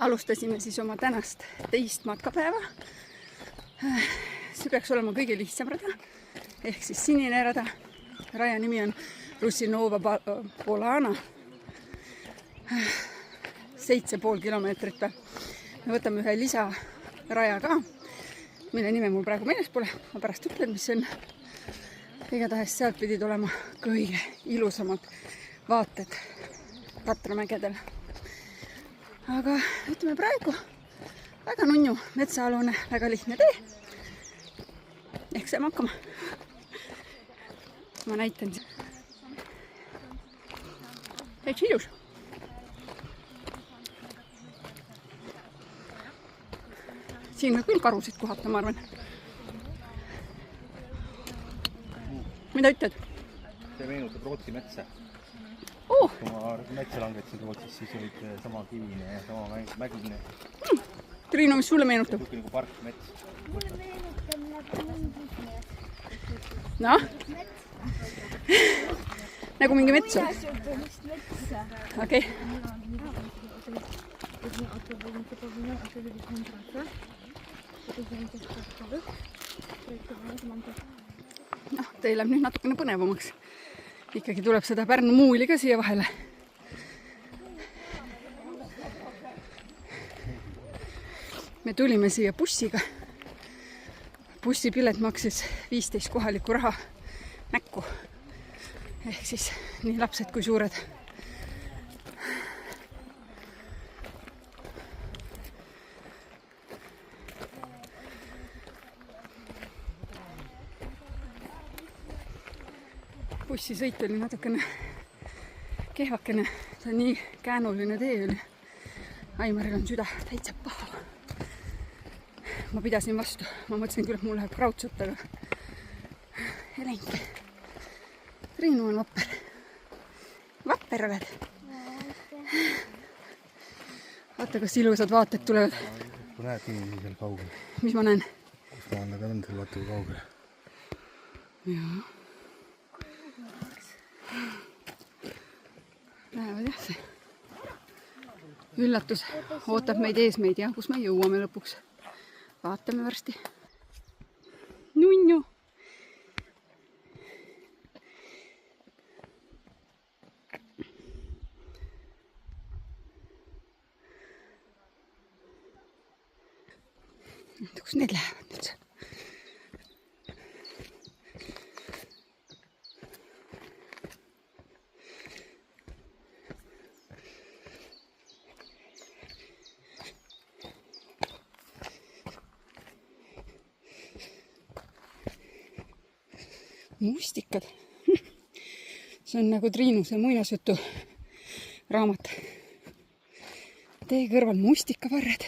Alustasime siis oma tänast teist matkapäeva. See peaks olema kõige lihtsam rada, ehk siis sinine rada. Raja nimi on Russinova Polana. 7,5 kilomeetrit peal. Me võtame ühe lisaraja ka, mille nime mul praegu meeles pole. Ma pärast ütlen, mis see on. Igatahes sealt pidid olema kõige ilusamad vaated Tatramägedel. Aga ütleme praegu väga nunnu, metsaalune, väga lihtne tee. Ehk saame hakkama. Ma näitan. Täitsa ilus. Siin võib küll karusid kohata, ma arvan. Mida ütled? See meenutab Rootsi metsa. Kui ma metsa langetasin Rootsis, siis olid sama kivine ja sama mägine. Triinu, mis sulle meenutab? Nagu parkmets. Mulle meenutab nagu mingi mets. Noh? Nagu mingi mets on? Muinasjutumist metsa. Okei. Noh, teil läheb nüüd natukene põnevamaks. Ikkagi tuleb seda Pärnu muuli ka siia vahele. Me tulime siia bussiga. Bussipilet maksis 15 kohalikku raha näkku. Ehk siis nii lapsed kui suured. Bussisõit oli natukene kehvakene. See on nii käänuline tee oli. Aimaril on süda täitsa paha. Ma pidasin vastu. Ma mõtlesin küll, et mul läheb krautsut, aga Helenke. Triinu on vapper. Vapper oled. Vaata, kas ilusad vaated tulevad. Kui näed nii seal kaugel. Mis ma näen? Kus ma annan ka seal vaata kaugel. Jaa. Lähevad jah see. Üllatus ootab meid ees meid ja kus me jõuame lõpuks. Vaatame varsti. Nunnu. Kus need lähevad nüüd? Mustikad. See on nagu Triinu, see muinasjutu raamat. Tee kõrval mustikavarred.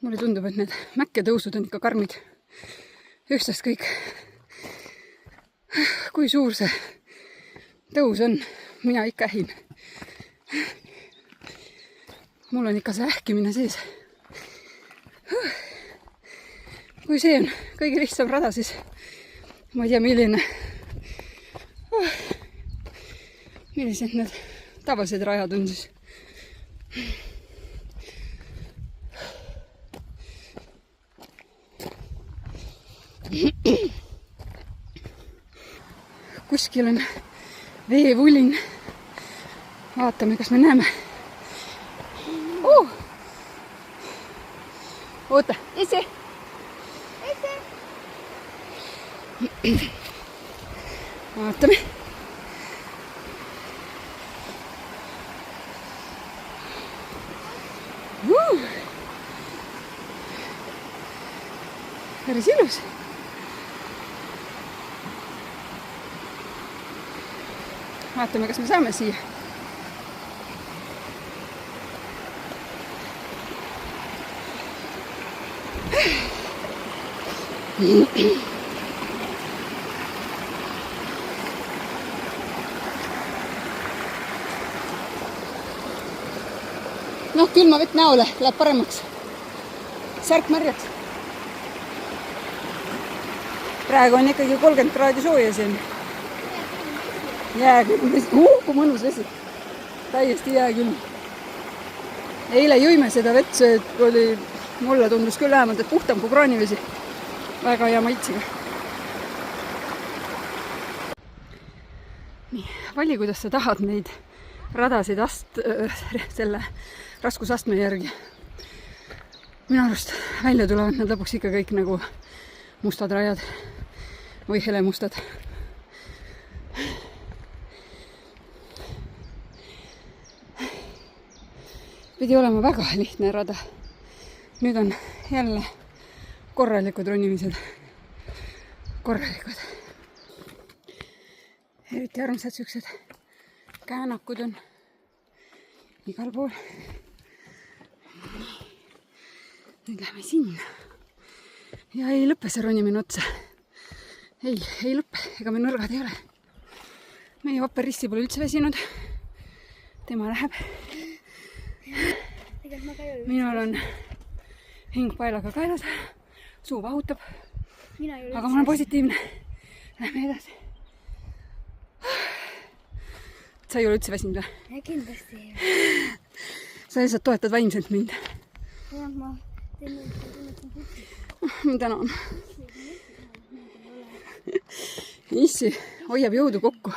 Mulle tundub, et need mäkketõusud on ikka karmid. Ükstast kõik. Kui suur see tõus on, mina ikka ähin. Mul on ikka see ähkimine sees. Kui see on kõige lihtsam rada, siis ma ei tea, millised need tavalised rajad on siis. Kuskil on veevulin. Vaatame, kas me näeme. Oota, ise. Vaatame. Päris ilus. Vaatame, kas me saame siia. Noh, külma vett näole, läheb paremaks. Särk märjaks. Praegu on ikkagi 30 kraadi sooja siin. Jääkülm vesi. Kui mõnus vesi. täiesti jääkülm. Eile jõime seda vett, see oli, mulle tundus küll vähemalt, et puhtam kui kraanivesi. Väga hea maitsega. Nii, vali, kuidas sa tahad neid radasid selle raskusastme järgi. Minu arust välja tulevad nad lõpuks ikka kõik nagu mustad rajad või helemustad. Pidi olema väga lihtne rada. Nüüd on jälle korralikud ronimised. Korralikud. Eriti armsad siuksed käänakud on igal pool. Nüüd lähme sinna. Ja ei lõppe see ronimine otsa. Ei lõppe, ega me nõrgad ei ole. Meie vapper risti pole üldse väsinud. Tema läheb. Minul on hing paelaga kaelas. Suu vahutab. Aga ma olen positiivne. Lähme edasi. Sa ei ole üldse väsinud või? Kindlasti ei. Sa lihtsalt toetad vaimselt mind. Ja, ma tunnetan putsi. Ma tänan. Issi hoiab jõudu kokku.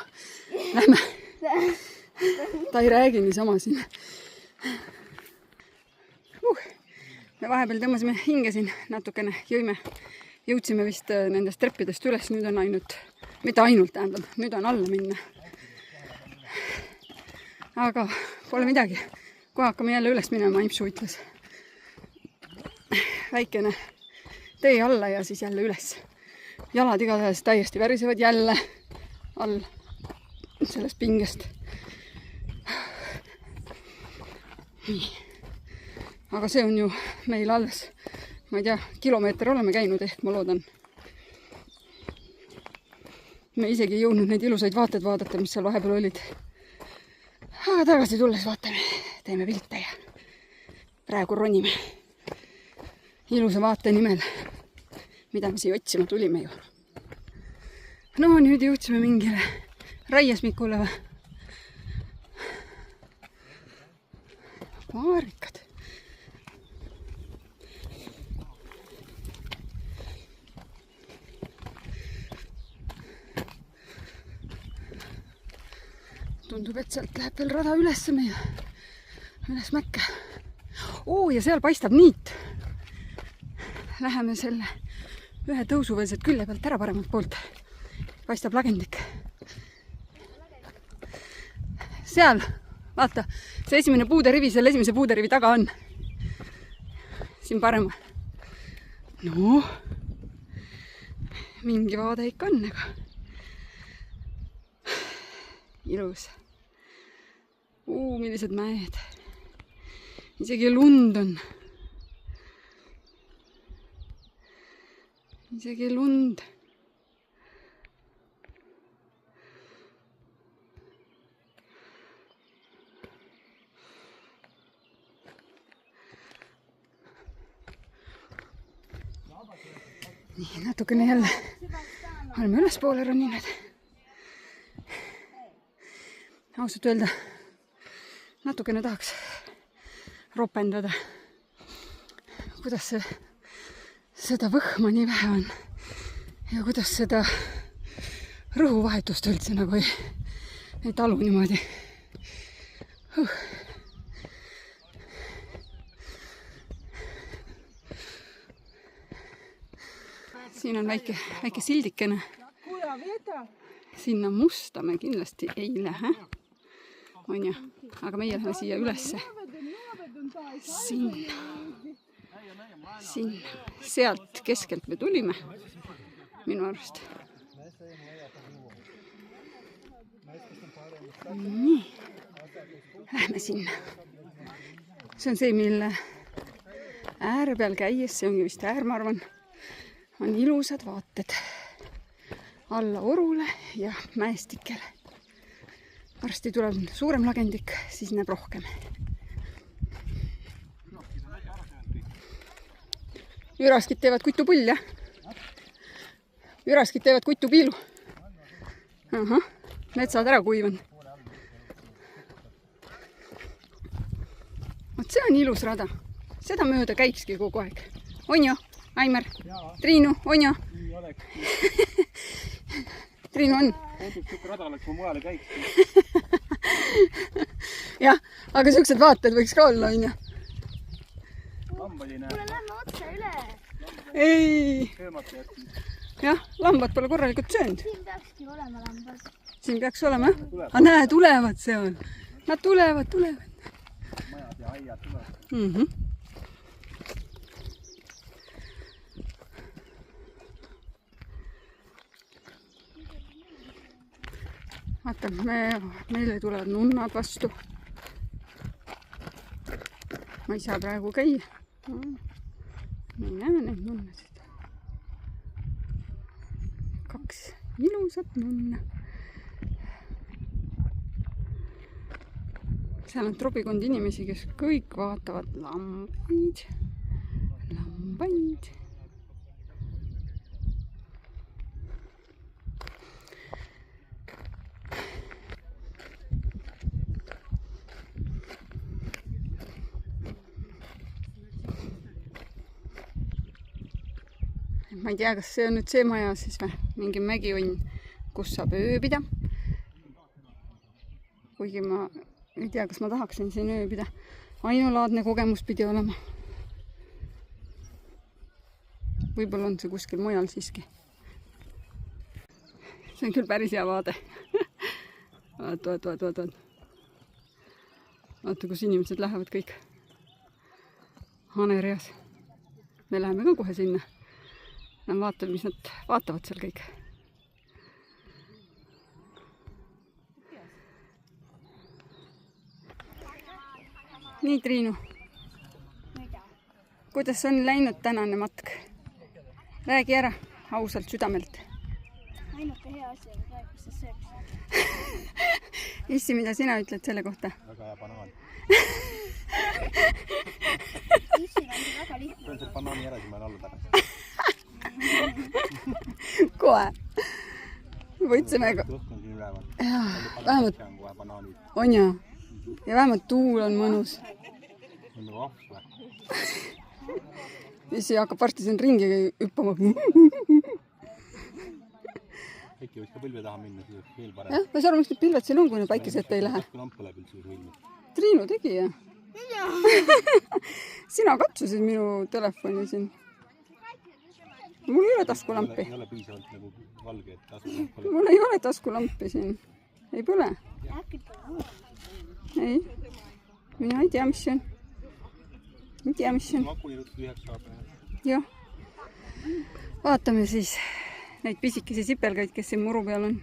Lähme. Ta ei räägi niisama siin. Me vahepeal tõmbasime hinge siin natukene, jõime. Jõudsime vist nendest treppidest üles, nüüd on ainult, mitte ainult tähendab, nüüd on alla minna. Aga pole midagi. Kohe hakkame jälle üles minema, Impsu ütles. Väikene tee alla ja siis jälle üles. Jalad igatahes täiesti värisevad jälle all sellest pingest. Nii. Aga see on ju meil alles, ma ei tea, kilomeeter oleme käinud ehk ma loodan. Me isegi ei jõudnud neid ilusaid vaated vaadata, mis seal vahepeal olid. Aga tagasi tulles vaatame, teeme pilte ja praegu ronime ilusa vaate nimel, mida me siia otsima tulime ju. No nüüd jõudsime mingile raiesmikule või? Paarikad. Tundub, et sealt läheb veel rada üles meie, üles mäkke. Ja seal paistab niit. Läheme selle ühe tõusuväelselt külje pealt ära paremalt poolt. Paistab lagendik. Seal, vaata, see esimene puuderivi, selle esimese puuderivi taga on. Siin paremal. No, mingi vaade ikka on, aga ilus. Millised mäed. Isegi lund on. Isegi lund. Nii, natukene jälle oleme ülespoole roninud. Ausalt öelda, natukene tahaks ropendada, kuidas seda võhma nii vähe on ja kuidas seda rõhuvahetust üldse nagu ei talu niimoodi. Siin on väike sildikene. Sinna musta me kindlasti ei lähe. On ja, aga meie läheme siia ülesse. Sinna. Sealt keskelt me tulime. Minu arust. Nii. Lähme sinna. See on see, mille ääre peal käies, see ongi vist äär, ma arvan, on ilusad vaated alla orule ja mäestikele. Varsti tuleb suurem lagendik, siis näeb rohkem. Üraskid teevad kutupull, jah? Üraskid teevad kutupiilu. Metsad ära kuivanud. vot see on ilus rada. Seda mööda käikski kogu aeg. On ju, Aimar? Triinu, on ju? Nii oleks. Triinu on? Tundub rada oleks mu mujale käiks. Jah, aga siuksed vaated võiks ka olla, on ju? Lambad ei näe. Kuule, lähme otse üle. Ei. Söömata jätnud. Jah, lambad pole korralikult söönud. Siin peakski olema lambad. Siin peaks olema, jah? Aga näe, tulevad seal. Nad tulevad. Majad ja aiad tulevad. Vaata, meile tulevad nunnad vastu. Ma ei saa praegu käia. Me näeme neid nunnasid. 2 ilusat nunna. Seal on trobikond inimesi, kes kõik vaatavad lambaid. Ma ei tea, kas see on nüüd see maja siis või? Mingi mägiõnn, kus saab ööbida. Kuigi ma ei tea, kas ma tahaksin siin ööbida. Ainulaadne kogemus pidi olema. Võib-olla on see kuskil mujal siiski. See on küll päris hea vaade. Vaata. Vaata, kus inimesed lähevad kõik. Hanereas. Me läheme ka kohe sinna. Vaatame, mis nad vaatavad seal kõik. Nii, Triinu. Kuidas on läinud tänane matk? Räägi ära, ausalt südamelt. Ainuke hea asi on praegu, kus sa sööks. Issi, mida sina ütled selle kohta? Väga hea banaan. Issil on väga lihtne. Pean selle banaani ära, siis ma olen alla tagasi. Kohe. Võtsime ka. Vähemalt on ja. Ja vähemalt tuul on mõnus. On nagu ahv või? Issi hakkab varsti siin ringi hüppama. Äkki võiks ka põlve taha minna, siis oleks veel parem. Jah, ma ei saa aru, miks need pilved siin on, kui need päikese ette ei lähe. Lamp põleb üldse ilmi. Triinu tegi, jah? Sina katsusid minu telefoni siin. Mul ei ole taskulampi. Ei ole piisavalt nagu valge, et taskulamp põleb. Mul ei ole taskulampi siin. Ei põle. Ei. Mina ei tea, mis see on. Ei tea, mis see on. Makuni ruttu üheks saab. Jah. Vaatame siis neid pisikesi sipelgaid, kes siin muru peal on.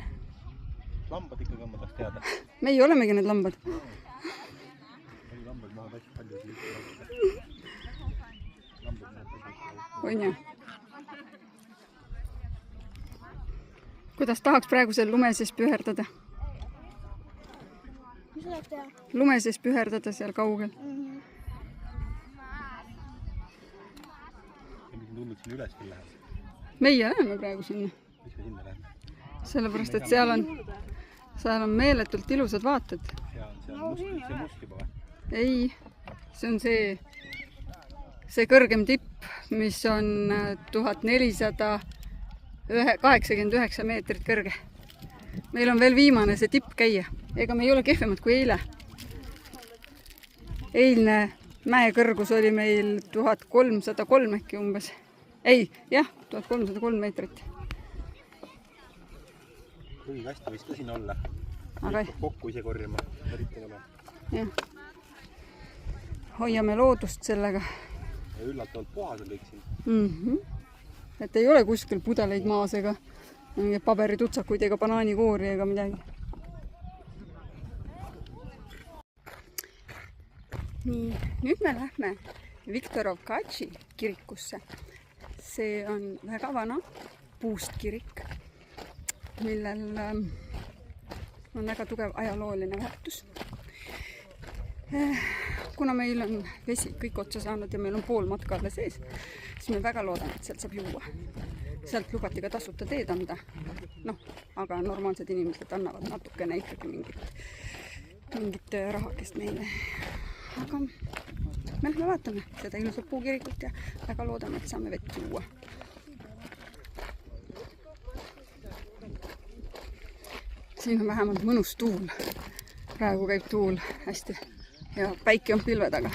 Lambad ikkagi on, ma tahaks teada. Meie olemegi need lambad. Lambad mahad hästi palju. On jah. Kuidas tahaks praegu seal lume sees püherdada? Mis sa tahad teha? Lume sees püherdada seal kaugel. Mis on tundnud sinna üles küll läheb? Meie läheme praegu sinna. Mis me sinna läheme? Sellepärast, et seal on meeletult ilusad vaated. See must juba või? Ei, see on see kõrgem tipp, mis on 1489 meetrit kõrge. Meil on veel viimane see tipp käia. Ega me ei ole kehvemad kui eile. Eilne mäekõrgus oli meil 1303 äkki umbes. Ei, jah, 1303 meetrit. Prügikasti võiks ka siin olla. Aga Kokku ise korjama. jah. Hoiame loodust sellega. Ja üllatavalt puhas on kõik siin. Et ei ole kuskil pudeleid maas ega paberitutsakuid ega banaanikoori ega midagi. Nii, nüüd me lähme Viktorovkatši kirikusse. See on väga vana puust kirik, millel on väga tugev ajalooline väärtus. Kuna meil on vesi kõik otsa saanud ja meil on pool matka alles sees, siis me väga loodame, et sealt saab juua. Sealt lubati ka tasuta teed anda. Aga normaalsed inimesed annavad natukene ikkagi mingit rahakest meile. Aga me lähme vaatame seda ilusat puukirikut ja väga loodame, et saame vett juua. Siin on vähemalt mõnus tuul. Praegu käib tuul hästi ja päike on pilve taga.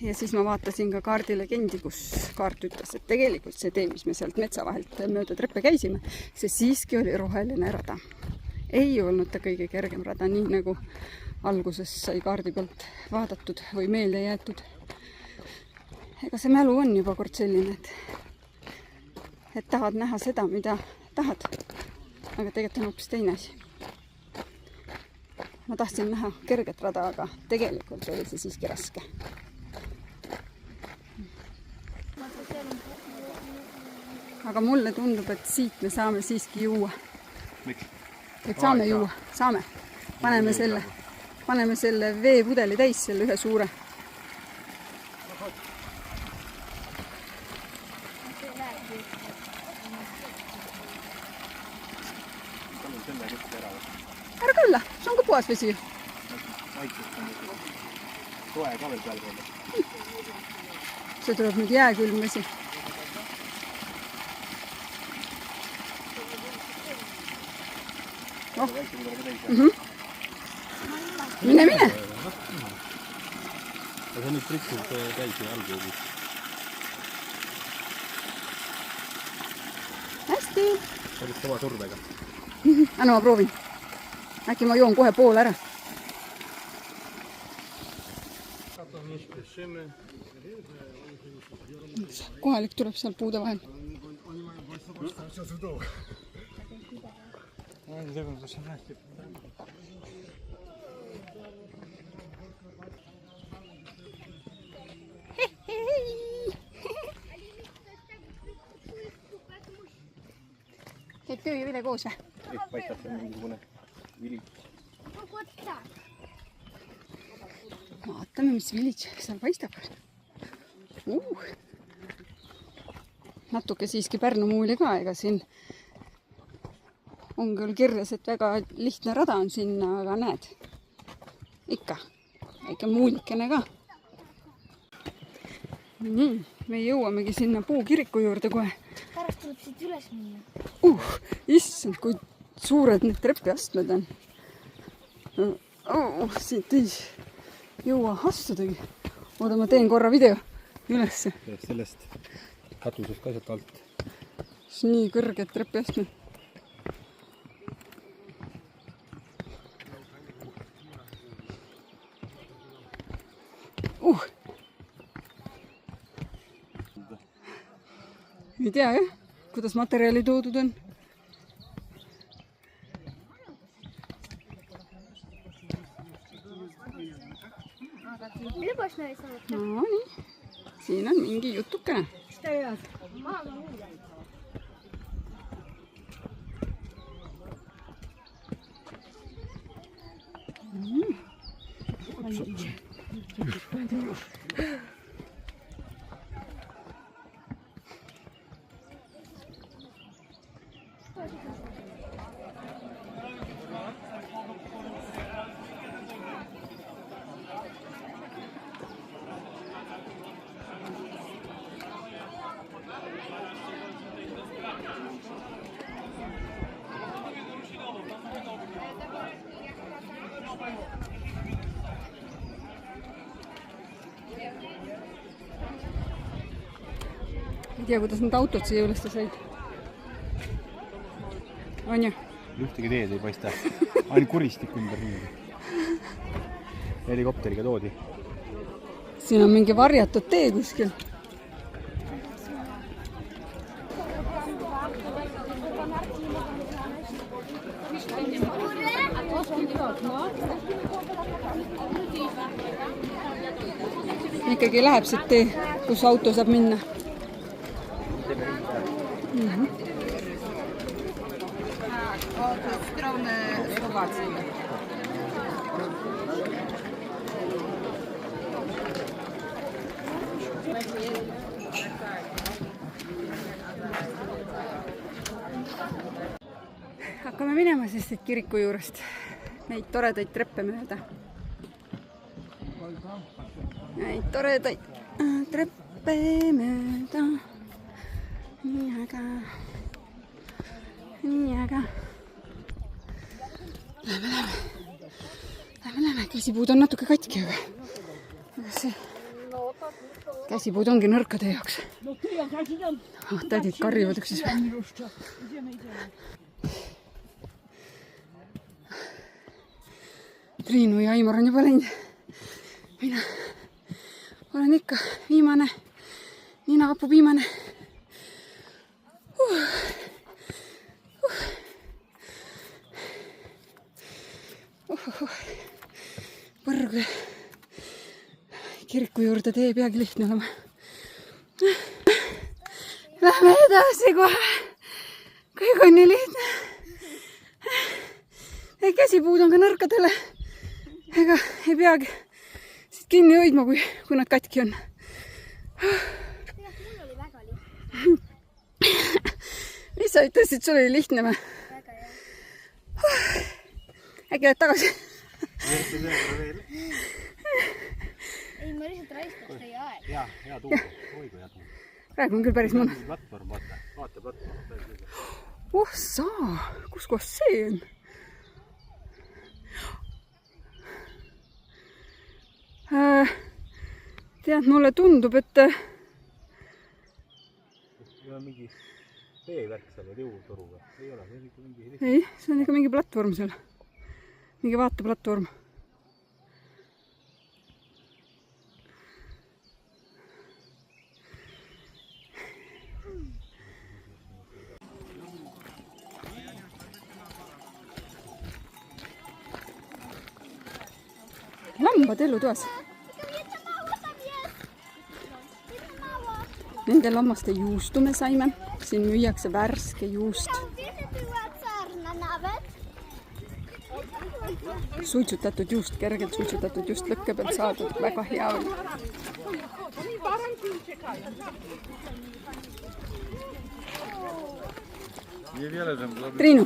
Ja siis ma vaatasin ka kaardilegendi, kus kaart ütles, et tegelikult see tee, mis me sealt metsa vahelt mööda treppe käisime, see siiski oli roheline rada. Ei olnud ta kõige kergem rada, nii nagu alguses sai kaardi pealt vaadatud või meelde jäetud. Ega see mälu on juba kord selline, et tahad näha seda, mida tahad, aga tegelikult on hoopis teine asi. Ma tahtsin näha kerget rada, aga tegelikult oli see siiski raske. Aga mulle tundub, et siit me saame siiski juua. Miks? Et saame juua, saame. Paneme selle veepudeli täis, selle ühe suure. Ära kõlla, see on ka puhas vesi. Soe ka veel peal koolda. See tuleb nüüd jääkülm vesi. Oh. Mine! Aga sa nüüd pritsud käisi algjõudis. Hästi! Sa olid kõva survega. Anna ma proovin. Äkki ma joon kohe pool ära. Kohalik tuleb seal puude vahel. Käib töö ja vile koos või? Paistab see mingisugune vilits. Vaatame, mis vilits seal paistab. Natuke siiski Pärnu muuli ka, ega siin on küll kirjas, et väga lihtne rada on sinna, aga näed, ikka muulikene ka. Nii, me jõuamegi sinna puukiriku juurde kohe. Pärast tuleb siit üles minna. Issand, kui suured need trepiastmed on. Siit ei jõua astudagi. Oota, ma teen korra video ülesse. Sellest katusest ka sealt alt. Nii kõrged trepiastmed. Ei tea jah, kuidas materjali toodud on. No nii, siin on mingi jutukene. Ei tea, kuidas need autod siia üleste said. On ju? Ühtegi teed ei paista. Ainult kuristik ümber ringi. Helikopteriga toodi. Siin on mingi varjatud tee kuskil. Ikkagi läheb siit tee, kus auto saab minna. Hakkame minema siis siit kiriku juurest neid toredaid treppe mööda. Neid toredaid treppe mööda. Nii äge. Nii äge. Lähme. Käsipuud on natuke katki, aga see käsipuud ongi nõrkade jaoks. Tädid karjuvad üksis. Triinu ja Aimar on juba läinud. Mina olen ikka viimane, ninakapu viimane. Põrgu kiriku juurde tee peagi lihtne olema. Lähme edasi kohe. Kõik on nii lihtne. Käsipuud on ka nõrkadele. Ega ei peagi siit kinni hoidma, kui nad katki on. Mul oli väga lihtne. Mis sa ütlesid, sul oli lihtne või? Väga hea. Äkki lähed tagasi? Ei, ma lihtsalt raiskaks teie aeg. Hea tuul. Oi kui hea tuul. Praegu on küll päris mõnus. Platvorm, vaata platvorm. Oh saa, kus kohas see on? Tead, mulle tundub, et mingi veevärk seal või jõutoruga. Ei ole, see on ikka mingi... Ei, see on ikka mingi platvorm seal. Mingi vaateplatvorm. Lambad elutoas. Nende lammaste juustu me saime. Siin müüakse värske juust. Suitsutatud juust, kergelt suitsutatud juust lõkke pealt saadud. Väga hea oli. Triinu.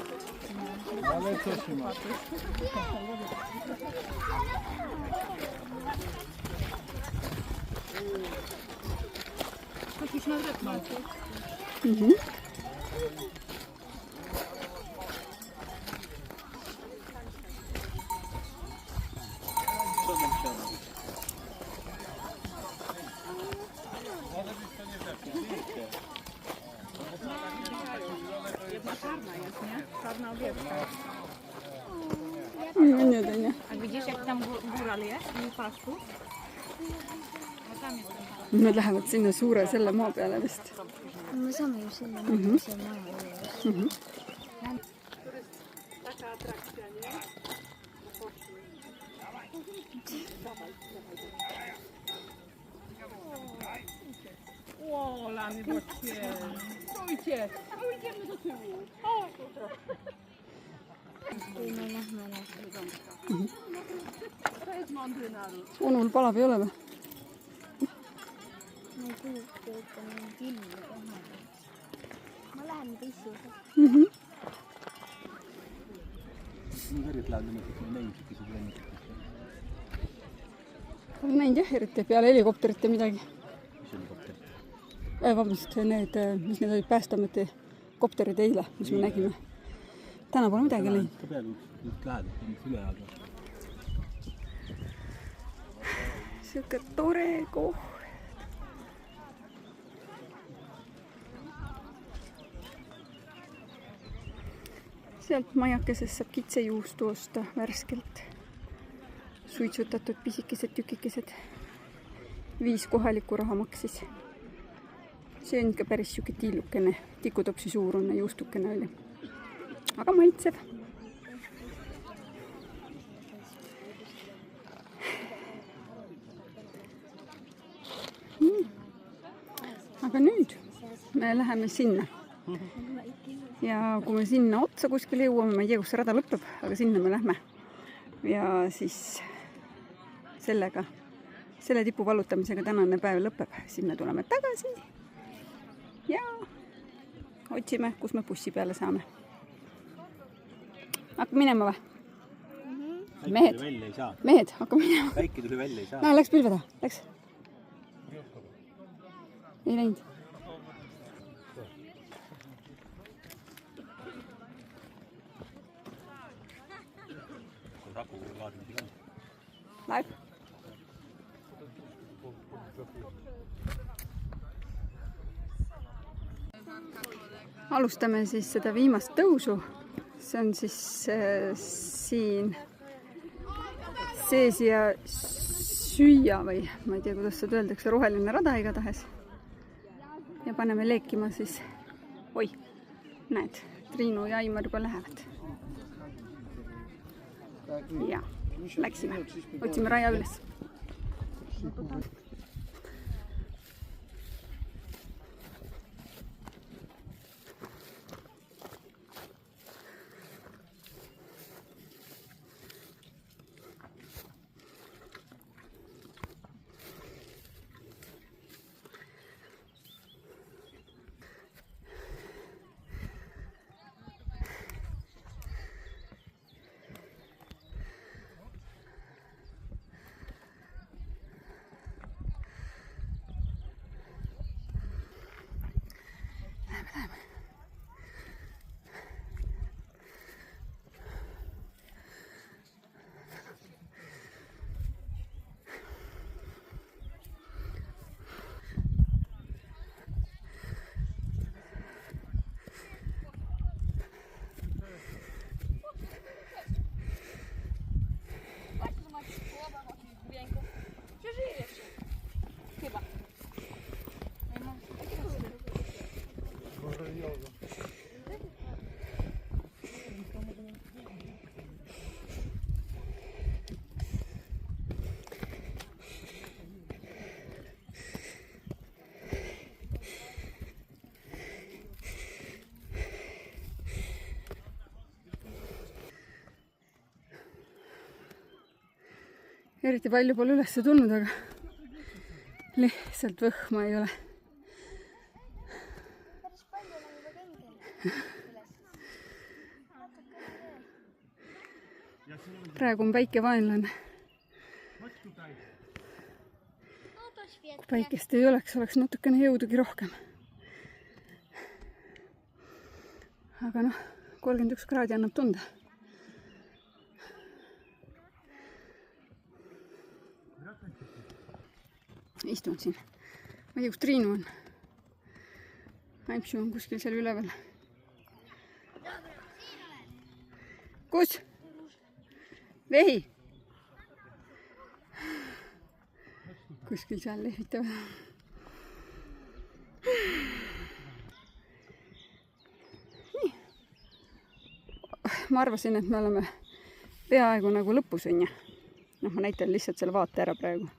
A widzisz, jak tam góral jest i pastu? Nad lähevad sinna suure selle maa peale vist. Me saame ju sinna maha. O, lamy boczkie. Stójcie. Idziemy do tyłu. O, to jest mądry naród. Unul palab ei ole või? Ma lähen nüüd issi juurde. Nii kõrgelt läheb niimoodi, et ma näin siukese lennukit. Olen näinud jah, eriti peale helikopterite midagi. Mis helikopter? Vabandust, need, mis need olid Päästeameti kopterid eile, mis me nägime. Täna pole midagi läinud. Ka peale just lähedalt, on üle ajada. Siuke tore koht. Sealt majakesest saab kitsejuustu osta värskelt. Suitsutatud pisikesed tükikesed. 5 kohalikku raha maksis. See on ikka päris siuke tillukene, tikutopsi suurune juustukene oli. Aga maitseb. Aga nüüd me läheme sinna. Ja kui me sinna otsa kuskile jõuame, ma ei tea, kus see rada lõpeb, aga sinna me lähme. Ja siis selle tipu vallutamisega tänane päev lõpeb. Sinna tuleme tagasi ja otsime, kus me bussi peale saame. Hakkab minema või? mehed, välja ei saa. mehed, hakkame minema. Päike tuli välja ei saa. Näe, läks pilve taha, läks. Ei läinud. Läheb. Alustame siis seda viimast tõusu. See on siis siin sees ja süüa või ma ei tea, kuidas seda öeldakse, roheline rada igatahes. Ja paneme leekima siis, oi, näed, Triinu ja Aimar juba lähevad. Ja, läksime, otsime raja üles. Eriti palju pole üles tulnud, aga lihtsalt võhma ei ole. Päris palju on juba käinud üles. Praegu on päike vaenlane. Kui päikest ei oleks natukene jõudugi rohkem. Aga noh, 31 kraadi annab tunda. Istun siin. Ma ei tea, kus Triinu on. Aimsu on kuskil seal üleval. Kus? Vehi? Kuskil seal lehvitavad. Nii. Ma arvasin, et me oleme peaaegu nagu lõpus, on ju. Noh, ma näitan lihtsalt selle vaate ära praegu.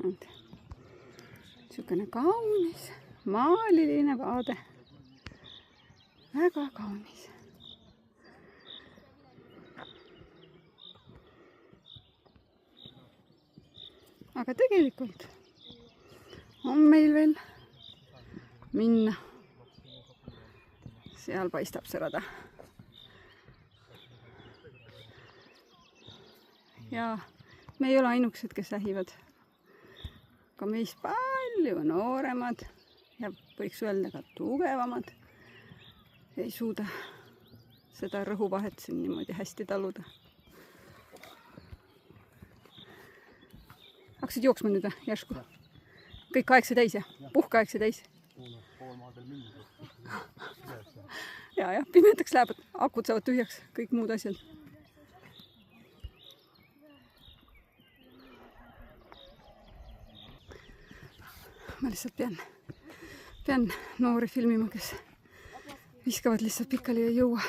Niisugune kaunis, maaliline vaade. Väga kaunis. Aga tegelikult on meil veel minna. Seal paistab see rada. Ja me ei ole ainukesed, kes ähivad. Ka meist palju nooremad ja võiks öelda ka tugevamad ei suuda seda rõhuvahet siin niimoodi hästi taluda. Hakkasid jooksma nüüd järsku? Kõik aegse täis ja puhka aegse täis? Ja, pimedaks läheb, akud saavad tühjaks, kõik muud asjad. Ma lihtsalt pean noori filmima, kes viskavad lihtsalt pikali ei jõua.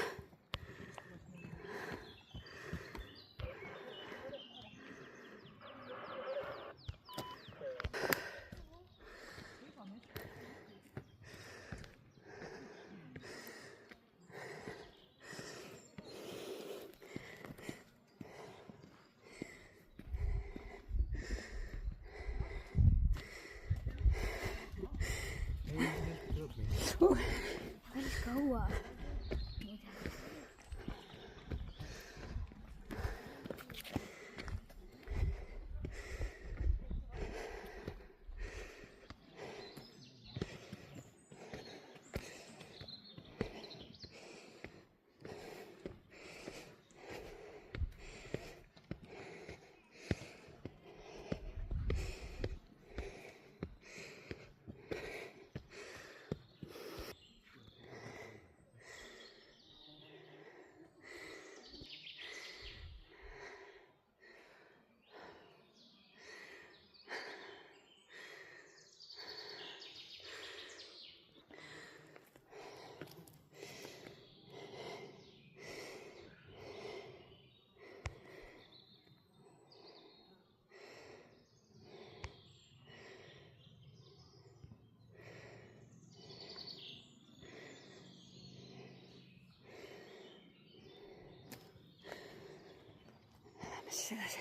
siis edasi.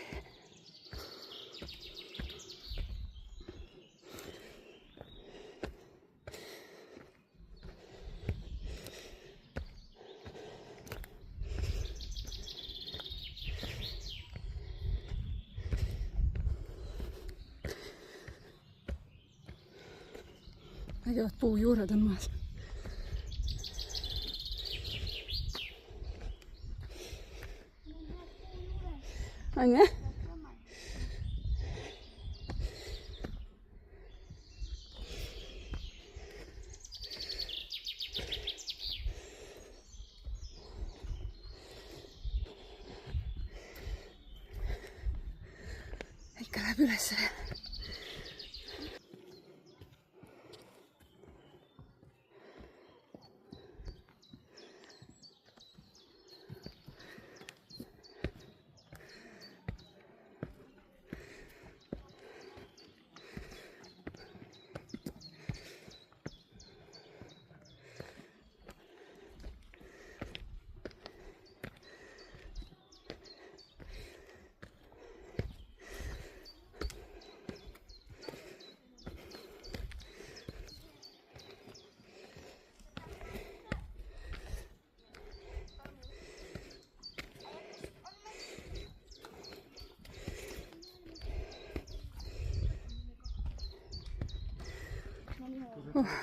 Nägevad puujuured on maas. On jah? Ikka läheb üles.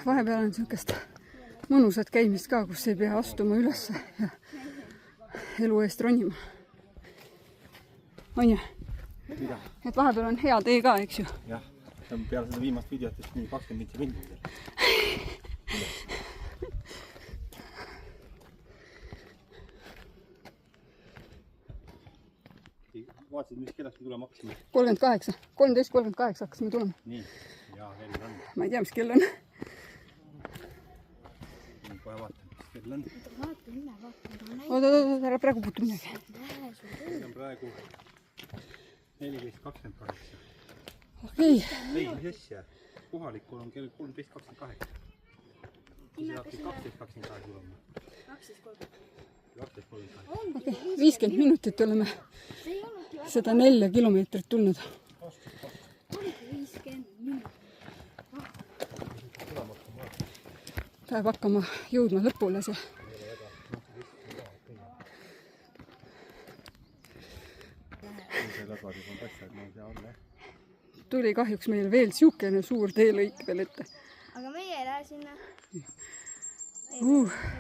Vahepeal on niisugust mõnusat käimist ka, kus ei pea astuma üles ja elu eest ronima. On ju? Et vahepeal on hea tee ka, eks ju? Jah, see on peale seda viimast videot vist nii 20 minutit. Vaatasid, mis kellast me tulema hakkasime? 38. 13.38 hakkasime tulema. Nii, jaa, kell on. Ma ei tea, mis kell on. Kohe vaatame, mis kell on. Vaata üle, vaata. Oot, ära praegu puutu midagi. See on praegu 14.28. Okei. Ei, mis asja? Kohalikul on kell 13.28. Siis saabki 12.28 tulema. 12.38. Okei, 50 minutit oleme seda 4 kilomeetrit tulnud. Oligi 50 minutit. Peab hakkama jõudma lõpule see. Tuli kahjuks meil veel siukene suur teelõik veel ette. Aga meie ei lähe sinna.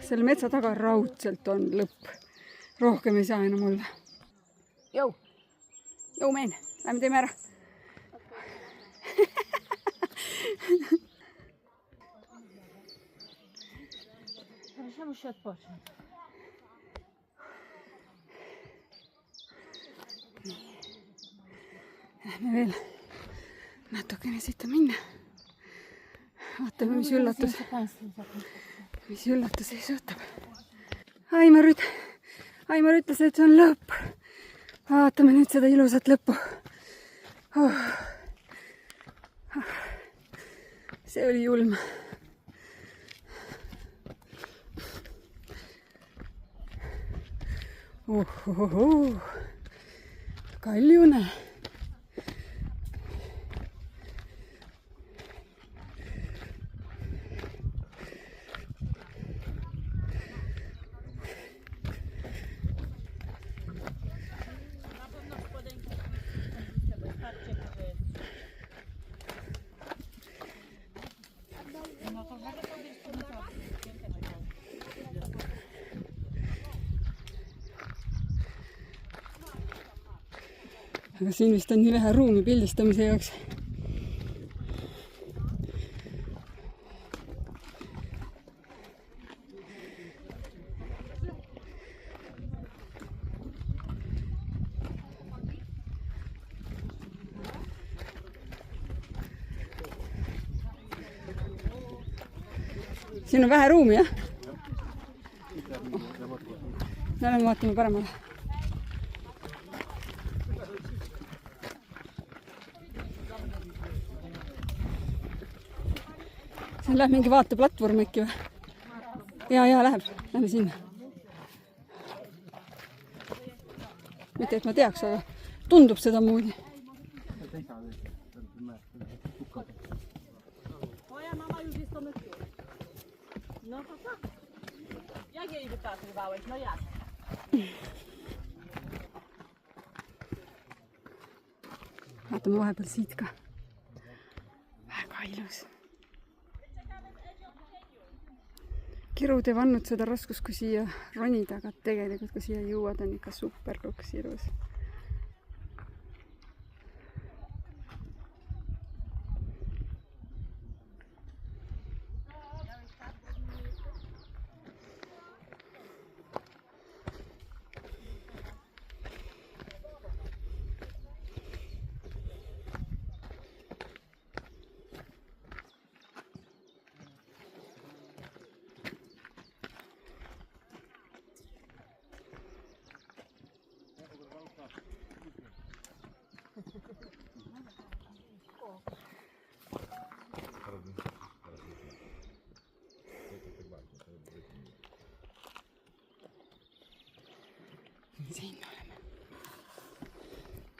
Selle metsa taga raudselt on lõpp. Rohkem ei saa enam olla. Jõu! Jõu meen! Lähme teeme ära! Lähme veel natukene siit minna. Vaatame, mis üllatus ees ootab. Aimar ütles, et see on lõpp. Vaatame nüüd seda ilusat lõppu. See oli julm. Kaljune. Aga siin vist on nii vähe ruumi pildistamise jaoks. Siin on vähe ruumi, jah? Lähme vaatame paremale. Siin läheb mingi vaateplatvorm äkki või? Jaa, läheb. Lähme sinna. Mitte, et ma teaks, aga tundub sedamoodi. Moja mama już jest to mytki. No to tak. Jak jej wypatrywałeś? No jak? Vaatame vahepeal siit ka. Väga ilus. Kirud ei pannud seda raskust, kui siia ronida, aga tegelikult kui siia jõuad, on ikka super koks ilus. Siin oleme.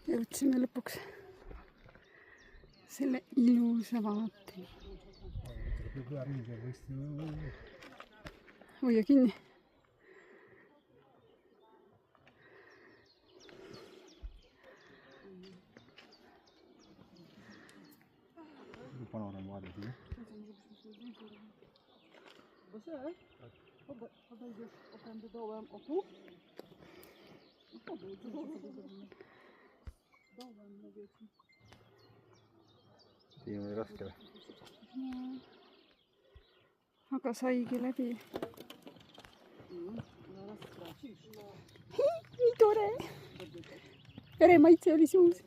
Jõudsime lõpuks selle ilusa vaateni. Hoia kinni. Panoraama vaade siia. Siin oli raske või? Aga saigi läbi. Nii tore! Veremaitse oli suus.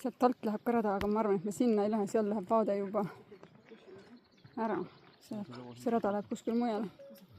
Sealt alt läheb ka rada, aga ma arvan, et me sinna ei lähe, seal läheb vaade juba ära. See rada läheb kuskil mujale.